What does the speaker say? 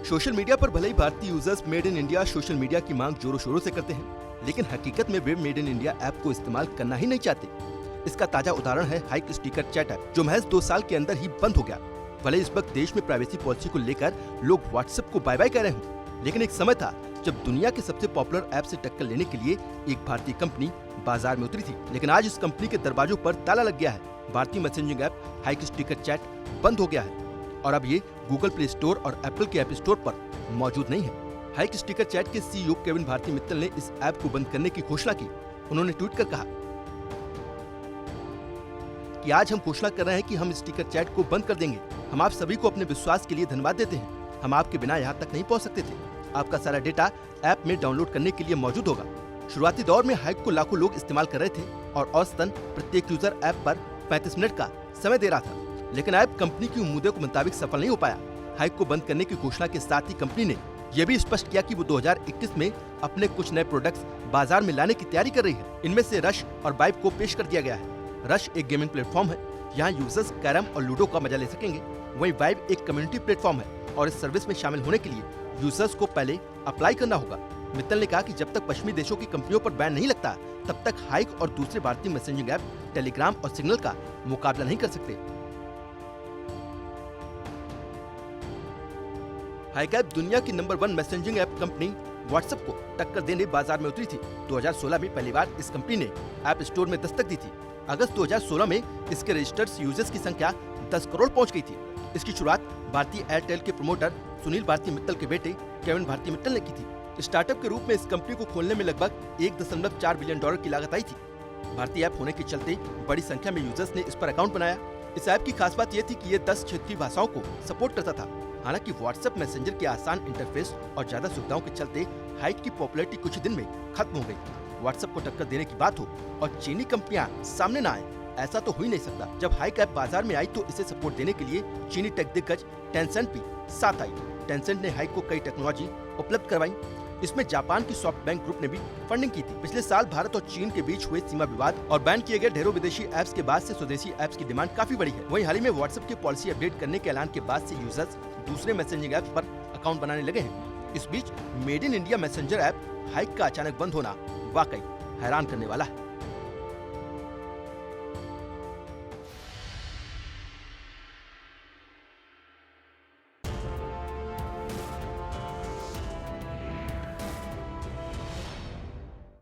Social media पर भले ही भारतीय users made in India social media की मांग जोरों शोरों से करते हैं, लेकिन हकीकत में वे मेड इन इंडिया ऐप को इस्तेमाल करना ही नहीं चाहते। इसका ताजा उदाहरण है हाइक स्टिकर चैट ऐप, जो महज 2 साल के अंदर ही बंद हो गया। भले इस वक्त देश में प्राइवेसी पॉलिसी को लेकर लोग व्हाट्सएप को बाय बाय कह रहे हों, लेकिन एक समय था जब दुनिया के सबसे पॉपुलर ऐप से टक्कर लेने के लिए एक भारतीय कंपनी बाजार में उतरी थी। लेकिन आज इस कंपनी के दरवाजों पर ताला लग गया है। भारतीय messaging app hike sticker chat बंद हो गया है और अब ये गूगल प्ले स्टोर और एप्पल के ऐप स्टोर पर मौजूद नहीं है। हाइक स्टिकर चैट के सीईओ केविन भारती मित्तल ने इस ऐप को बंद करने की घोषणा की। उन्होंने ट्वीट कर कहा कि आज हम घोषणा कर रहे हैं कि हम स्टिकर चैट को बंद कर देंगे। हम आप सभी को अपने विश्वास के लिए धन्यवाद देते हैं। हम आपके बिना यहाँ तक नहीं पहुँच सकते थे। आपका सारा डेटा ऐप में डाउनलोड करने के लिए मौजूद होगा। शुरुआती दौर में हाइक को लाखों लोग इस्तेमाल कर रहे थे और औसतन प्रत्येक यूजर ऐप पर 35 मिनट का समय दे रहा था, लेकिन ऐप कंपनी की उम्मीदों के मुताबिक सफल नहीं हो पाया। हाइक को बंद करने की घोषणा के साथ ही कंपनी ने यह भी स्पष्ट किया कि वो 2021 में अपने कुछ नए प्रोडक्ट्स बाजार में लाने की तैयारी कर रही है। इनमें से रश और वाइब को पेश कर दिया गया है। रश एक गेमिंग प्लेटफॉर्म है, यहाँ यूजर्स कैरम और लूडो का मजा ले सकेंगे। वहीं वाइब एक कम्युनिटी प्लेटफॉर्म है और इस सर्विस में शामिल होने के लिए यूजर्स को पहले अप्लाई करना होगा। मित्तल ने कहा कि जब तक पश्चिमी देशों की कंपनियों पर बैन नहीं लगता, तब तक हाइक और दूसरे भारतीय मैसेजिंग ऐप टेलीग्राम और सिग्नल का मुकाबला नहीं कर सकते। हाइक ऐप दुनिया की number 1 messaging app company WhatsApp को टक्कर देने बाजार में उतरी थी। 2016 में पहली बार इस कंपनी ने ऐप स्टोर में दस्तक दी थी। अगस्त 2016 में इसके रजिस्टर्ड यूजर्स की संख्या 10 करोड़ पहुंच गई थी। इसकी शुरुआत भारतीय एयरटेल के प्रमोटर सुनील भारती मित्तल के बेटे केविन भारती मित्तल ने की थी। स्टार्टअप के रूप में इस कंपनी को खोलने में लगभग $1.4 बिलियन की लागत आई थी। भारतीय ऐप होने के चलते बड़ी संख्या में यूजर्स ने इस पर अकाउंट बनाया। इस ऐप की खास बात यह थी कि ये 10 क्षेत्रीय भाषाओं को सपोर्ट करता था। हालांकि व्हाट्सएप मैसेंजर के आसान इंटरफेस और ज्यादा सुविधाओं के चलते हाइक की पॉपुलैरिटी कुछ दिन में खत्म हो गई। व्हाट्सएप को टक्कर देने की बात हो और चीनी कंपनियां सामने न आए, ऐसा तो हो ही नहीं सकता। जब हाइक ऐप बाजार में आई तो इसे सपोर्ट देने के लिए चीनी टेक दिग्गज टेंसेंट भी साथ आई। टेंसेंट ने हाइक को कई टेक्नोलॉजी उपलब्ध करवाई। इसमें जापान की सॉफ्टबैंक ग्रुप ने भी फंडिंग की थी। पिछले साल भारत और चीन के बीच हुए सीमा विवाद और बैन किए गए ढेरों विदेशी ऐप्स के बाद से स्वदेशी ऐप्स की डिमांड काफी बढ़ी है। वहीं हाल ही में व्हाट्सएप की पॉलिसी अपडेट करने के ऐलान के बाद से यूजर्स दूसरे मैसेजिंग ऐप्स पर अकाउंट बनाने लगे हैं। इस बीच made in India messenger app Hike का अचानक बंद होना वाकई हैरान करने वाला है।